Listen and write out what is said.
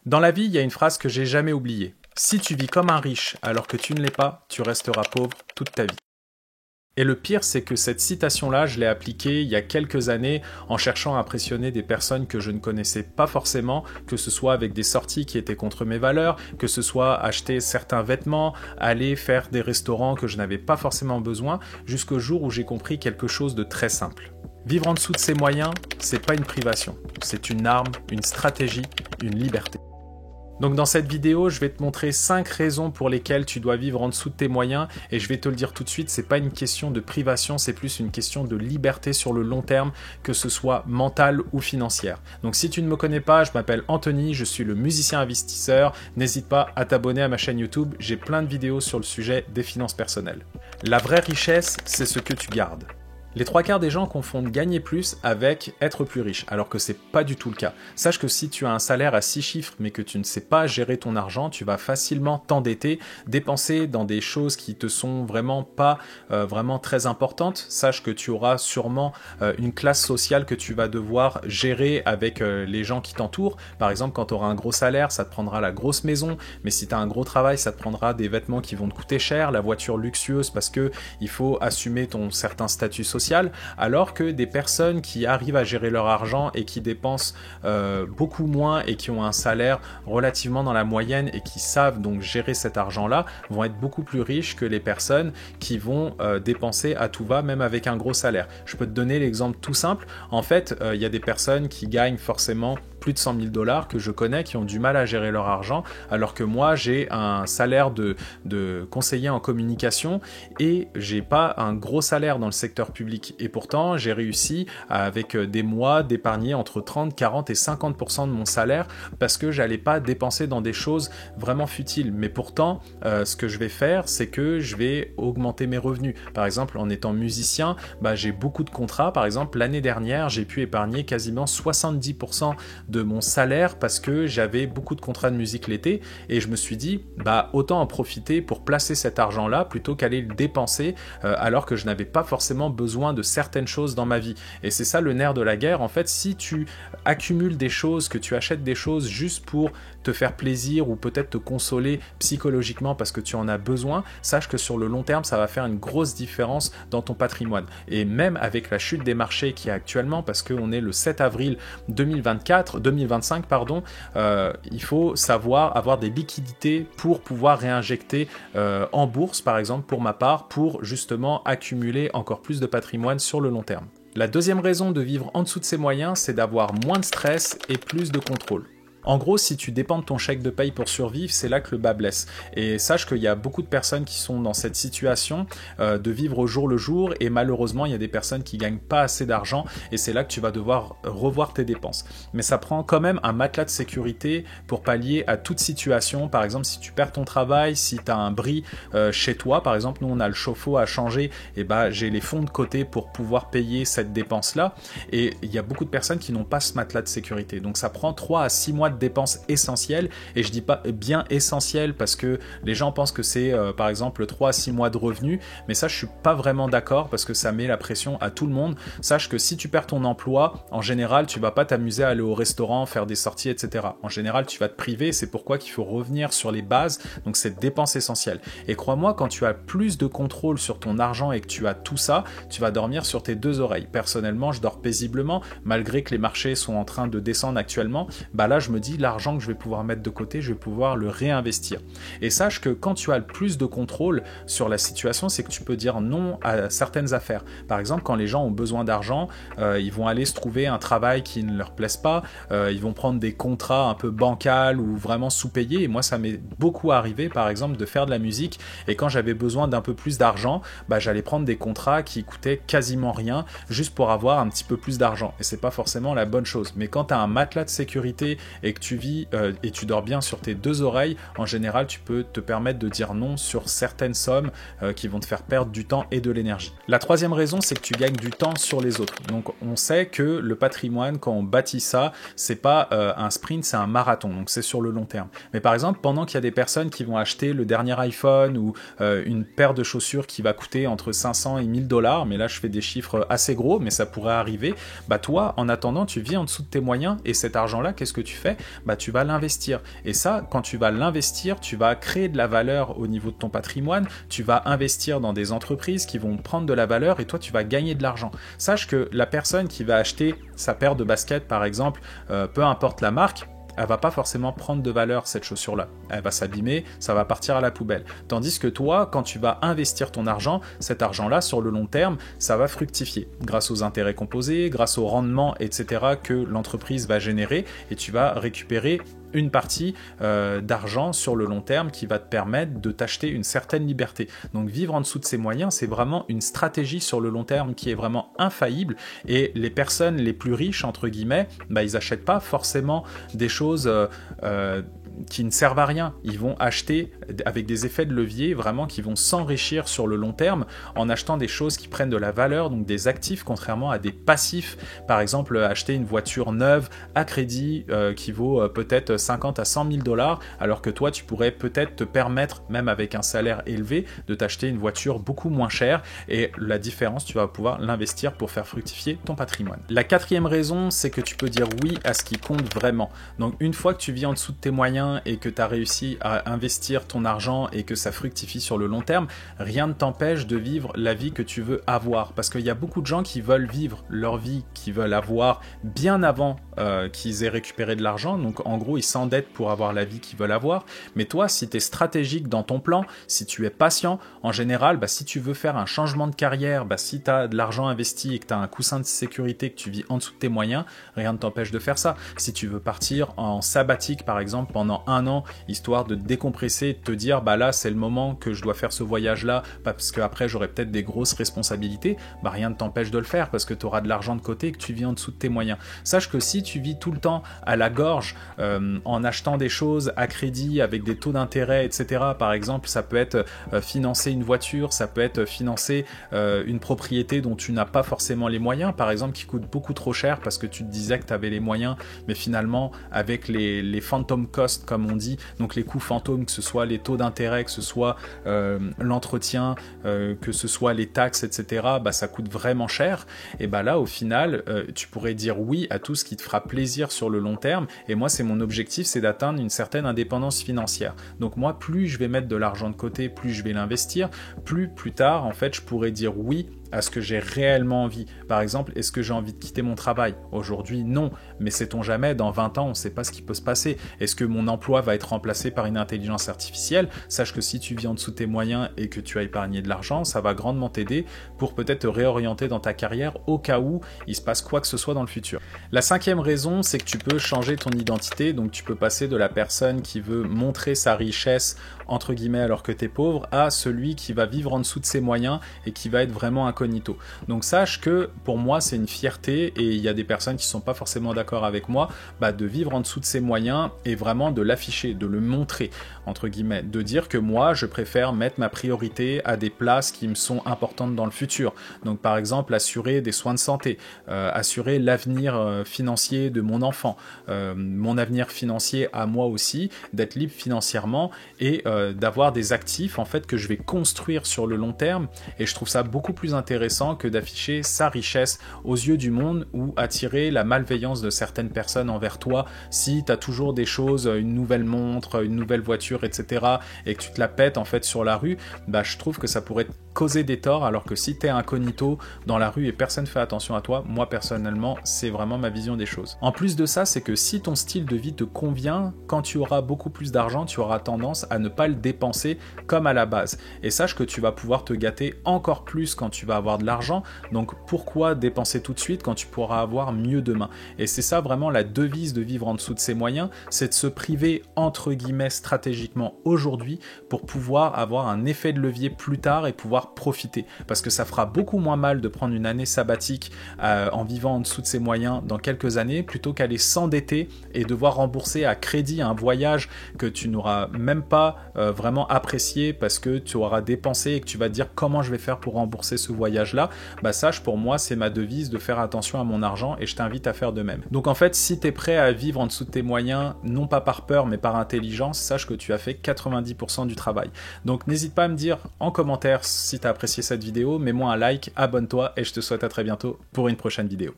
Dans la vie, il y a une phrase que j'ai jamais oubliée. Si tu vis comme un riche alors que tu ne l'es pas, tu resteras pauvre toute ta vie. Et le pire, c'est que cette citation-là, je l'ai appliquée il y a quelques années en cherchant à impressionner des personnes que je ne connaissais pas forcément, que ce soit avec des sorties qui étaient contre mes valeurs, que ce soit acheter certains vêtements, aller faire des restaurants que je n'avais pas forcément besoin, jusqu'au jour où j'ai compris quelque chose de très simple. Vivre en dessous de ses moyens, c'est pas une privation, c'est une arme, une stratégie, une liberté. Donc dans cette vidéo, je vais te montrer 5 raisons pour lesquelles tu dois vivre en dessous de tes moyens et je vais te le dire tout de suite, c'est pas une question de privation, c'est plus une question de liberté sur le long terme, que ce soit mentale ou financière. Donc si tu ne me connais pas, je m'appelle Anthony, je suis le musicien investisseur, n'hésite pas à t'abonner à ma chaîne YouTube, j'ai plein de vidéos sur le sujet des finances personnelles. La vraie richesse, c'est ce que tu gardes. Les 3/4 des gens confondent gagner plus avec être plus riche, alors que c'est pas du tout le cas. Sache que si tu as un salaire à 6 chiffres mais que tu ne sais pas gérer ton argent, tu vas facilement t'endetter, dépenser dans des choses qui te sont vraiment pas vraiment très importantes. Sache que tu auras sûrement une classe sociale que tu vas devoir gérer avec les gens qui t'entourent. Par exemple, quand tu auras un gros salaire, ça te prendra la grosse maison, mais si tu as un gros travail, ça te prendra des vêtements qui vont te coûter cher, la voiture luxueuse parce que il faut assumer ton certain statut social. Alors que des personnes qui arrivent à gérer leur argent et qui dépensent beaucoup moins et qui ont un salaire relativement dans la moyenne et qui savent donc gérer cet argent-là vont être beaucoup plus riches que les personnes qui vont dépenser à tout va, même avec un gros salaire. Je peux te donner l'exemple tout simple. En fait, il y a des personnes qui gagnent forcément plus de 100 000 $ que je connais qui ont du mal à gérer leur argent, alors que moi j'ai un salaire de conseiller en communication et j'ai pas un gros salaire dans le secteur public. Et pourtant, j'ai réussi avec des mois d'épargner entre 30, 40 et 50% de mon salaire parce que j'allais pas dépenser dans des choses vraiment futiles. Mais pourtant, ce que je vais faire, c'est que je vais augmenter mes revenus. Par exemple, en étant musicien, j'ai beaucoup de contrats. Par exemple, l'année dernière, j'ai pu épargner quasiment 70% de mon salaire parce que j'avais beaucoup de contrats de musique l'été et je me suis dit autant en profiter pour placer cet argent là plutôt qu'aller le dépenser alors que je n'avais pas forcément besoin de certaines choses dans ma vie. Et c'est ça le nerf de la guerre en fait. Si tu accumules des choses, que tu achètes des choses juste pour te faire plaisir ou peut-être te consoler psychologiquement parce que tu en as besoin, sache que sur le long terme ça va faire une grosse différence dans ton patrimoine. Et même avec la chute des marchés qui est actuellement, parce qu'on est le 7 avril 2025, il faut savoir avoir des liquidités pour pouvoir réinjecter en bourse par exemple pour ma part, pour justement accumuler encore plus de patrimoine sur le long terme. La deuxième raison de vivre en dessous de ses moyens, c'est d'avoir moins de stress et plus de contrôle. En gros, si tu dépends de ton chèque de paye pour survivre, c'est là que le bas blesse. Et sache qu'il y a beaucoup de personnes qui sont dans cette situation de vivre au jour le jour et malheureusement, il y a des personnes qui gagnent pas assez d'argent et c'est là que tu vas devoir revoir tes dépenses. Mais ça prend quand même un matelas de sécurité pour pallier à toute situation. Par exemple, si tu perds ton travail, si tu as un bris chez toi, par exemple, nous on a le chauffe-eau à changer, et j'ai les fonds de côté pour pouvoir payer cette dépense-là. Et il y a beaucoup de personnes qui n'ont pas ce matelas de sécurité. Donc ça prend 3 à 6 mois de dépenses essentielles, et je dis pas bien essentielles parce que les gens pensent que c'est par exemple 3 à 6 mois de revenus, mais ça je suis pas vraiment d'accord parce que ça met la pression à tout le monde. Sache que si tu perds ton emploi, en général tu vas pas t'amuser à aller au restaurant, faire des sorties, etc. En général tu vas te priver, c'est pourquoi qu'il faut revenir sur les bases, donc c'est dépenses essentielles. Et crois-moi, quand tu as plus de contrôle sur ton argent et que tu as tout ça, tu vas dormir sur tes 2 oreilles. Personnellement, je dors paisiblement, malgré que les marchés sont en train de descendre actuellement. Là je me dis, l'argent que je vais pouvoir mettre de côté, je vais pouvoir le réinvestir. Et sache que quand tu as le plus de contrôle sur la situation, c'est que tu peux dire non à certaines affaires. Par exemple, quand les gens ont besoin d'argent, ils vont aller se trouver un travail qui ne leur plaise pas, ils vont prendre des contrats un peu bancals ou vraiment sous-payés. Et moi, ça m'est beaucoup arrivé, par exemple, de faire de la musique. Et quand j'avais besoin d'un peu plus d'argent, j'allais prendre des contrats qui coûtaient quasiment rien, juste pour avoir un petit peu plus d'argent. Et c'est pas forcément la bonne chose. Mais quand tu as un matelas de sécurité et que tu vis et tu dors bien sur tes 2 oreilles, en général tu peux te permettre de dire non sur certaines sommes qui vont te faire perdre du temps et de l'énergie. La troisième raison, c'est que tu gagnes du temps sur les autres. Donc on sait que le patrimoine, quand on bâtit ça, c'est pas un sprint, c'est un marathon, donc c'est sur le long terme. Mais par exemple, pendant qu'il y a des personnes qui vont acheter le dernier iPhone ou une paire de chaussures qui va coûter entre 500 et 1000 $, mais là je fais des chiffres assez gros, mais ça pourrait arriver, toi en attendant tu vis en dessous de tes moyens et cet argent là, qu'est-ce que tu fais? bah, tu vas l'investir. Et ça, quand tu vas l'investir, tu vas créer de la valeur au niveau de ton patrimoine, tu vas investir dans des entreprises qui vont prendre de la valeur et toi, tu vas gagner de l'argent. Sache que la personne qui va acheter sa paire de baskets, par exemple, peu importe la marque, elle va pas forcément prendre de valeur cette chaussure-là. Elle va s'abîmer, ça va partir à la poubelle. Tandis que toi, quand tu vas investir ton argent, cet argent-là, sur le long terme, ça va fructifier grâce aux intérêts composés, grâce au rendement, etc. que l'entreprise va générer et tu vas récupérer une partie d'argent sur le long terme qui va te permettre de t'acheter une certaine liberté. Donc vivre en dessous de ses moyens, c'est vraiment une stratégie sur le long terme qui est vraiment infaillible et les personnes les plus riches, entre guillemets, bah, ils n'achètent pas forcément des choses qui ne servent à rien. Ils vont acheter avec des effets de levier vraiment qui vont s'enrichir sur le long terme en achetant des choses qui prennent de la valeur, donc des actifs, contrairement à des passifs. Par exemple, acheter une voiture neuve à crédit qui vaut peut-être 50 à 100 000 $, alors que toi, tu pourrais peut-être te permettre, même avec un salaire élevé, de t'acheter une voiture beaucoup moins chère et la différence, tu vas pouvoir l'investir pour faire fructifier ton patrimoine. La quatrième raison, c'est que tu peux dire oui à ce qui compte vraiment. Donc une fois que tu vis en dessous de tes moyens et que tu as réussi à investir ton argent et que ça fructifie sur le long terme, rien ne t'empêche de vivre la vie que tu veux avoir. Parce qu'il y a beaucoup de gens qui veulent vivre leur vie, qui veulent avoir bien avant qu'ils aient récupéré de l'argent. Donc en gros, ils s'endettent pour avoir la vie qu'ils veulent avoir. Mais toi, si tu es stratégique dans ton plan, si tu es patient, en général, bah, si tu veux faire un changement de carrière, bah, si tu as de l'argent investi et que tu as un coussin de sécurité, que tu vis en dessous de tes moyens, rien ne t'empêche de faire ça. Si tu veux partir en sabbatique, par exemple, pendant 1 an, histoire de te décompresser et de te dire bah là c'est le moment que je dois faire ce voyage là parce qu'après j'aurai peut-être des grosses responsabilités, bah rien ne t'empêche de le faire parce que tu auras de l'argent de côté et que tu vis en dessous de tes moyens. Sache que si tu vis tout le temps à la gorge en achetant des choses à crédit avec des taux d'intérêt, etc., par exemple ça peut être financer une voiture, ça peut être financer une propriété dont tu n'as pas forcément les moyens, par exemple qui coûte beaucoup trop cher parce que tu te disais que tu avais les moyens, mais finalement avec les phantom costs comme on dit, donc les coûts fantômes, que ce soit les taux d'intérêt, que ce soit l'entretien, que ce soit les taxes, etc., bah, ça coûte vraiment cher. Et bah là, au final, tu pourrais dire oui à tout ce qui te fera plaisir sur le long terme. Et moi, c'est mon objectif, c'est d'atteindre une certaine indépendance financière. Donc moi, plus je vais mettre de l'argent de côté, plus je vais l'investir, plus tard, en fait, je pourrais dire oui à ce que j'ai réellement envie. Par exemple, est-ce que j'ai envie de quitter mon travail? Aujourd'hui, non. Mais sait-on jamais, dans 20 ans, on ne sait pas ce qui peut se passer. Est-ce que mon emploi va être remplacé par une intelligence artificielle? Sache que si tu vis en dessous de tes moyens et que tu as épargné de l'argent, ça va grandement t'aider pour peut-être te réorienter dans ta carrière au cas où il se passe quoi que ce soit dans le futur. La 5e raison, c'est que tu peux changer ton identité. Donc tu peux passer de la personne qui veut montrer sa richesse, entre guillemets, alors que tu es pauvre, à celui qui va vivre en dessous de ses moyens et qui va être vraiment incognito. Donc sache que pour moi c'est une fierté et il y a des personnes qui sont pas forcément d'accord avec moi, bah, de vivre en dessous de ses moyens et vraiment de l'afficher, de le montrer, entre guillemets, de dire que moi je préfère mettre ma priorité à des places qui me sont importantes dans le futur. Donc par exemple assurer des soins de santé, assurer l'avenir financier de mon enfant, mon avenir financier à moi aussi, d'être libre financièrement et d'avoir des actifs en fait que je vais construire sur le long terme. Et je trouve ça beaucoup plus intéressant que d'afficher sa richesse aux yeux du monde ou attirer la malveillance de certaines personnes envers toi si tu as toujours des choses, une nouvelle montre, une nouvelle voiture, etc., et que tu te la pètes en fait sur la rue. Bah, je trouve que ça pourrait te causer des torts, alors que si tu es incognito dans la rue et personne fait attention à toi, moi personnellement c'est vraiment ma vision des choses. En plus de ça, c'est que si ton style de vie te convient, quand tu auras beaucoup plus d'argent, tu auras tendance à ne pas le dépenser comme à la base. Et sache que tu vas pouvoir te gâter encore plus quand tu vas avoir de l'argent, donc pourquoi dépenser tout de suite quand tu pourras avoir mieux demain? Et c'est ça vraiment la devise de vivre en dessous de ses moyens, c'est de se priver entre guillemets stratégiquement aujourd'hui pour pouvoir avoir un effet de levier plus tard et pouvoir profiter, parce que ça fera beaucoup moins mal de prendre une année sabbatique en vivant en dessous de ses moyens dans quelques années plutôt qu'aller s'endetter et devoir rembourser à crédit un voyage que tu n'auras même pas vraiment apprécié parce que tu auras dépensé et que tu vas te dire comment je vais faire pour rembourser ce voyage là. Bah sache, pour moi c'est ma devise de faire attention à mon argent et je t'invite à faire de même. Donc en fait, si tu es prêt à vivre en dessous de tes moyens, non pas par peur mais par intelligence, sache que tu as fait 90% du travail. Donc n'hésite pas à me dire en commentaire si tu as apprécié cette vidéo, mets-moi un like, abonne-toi et je te souhaite à très bientôt pour une prochaine vidéo.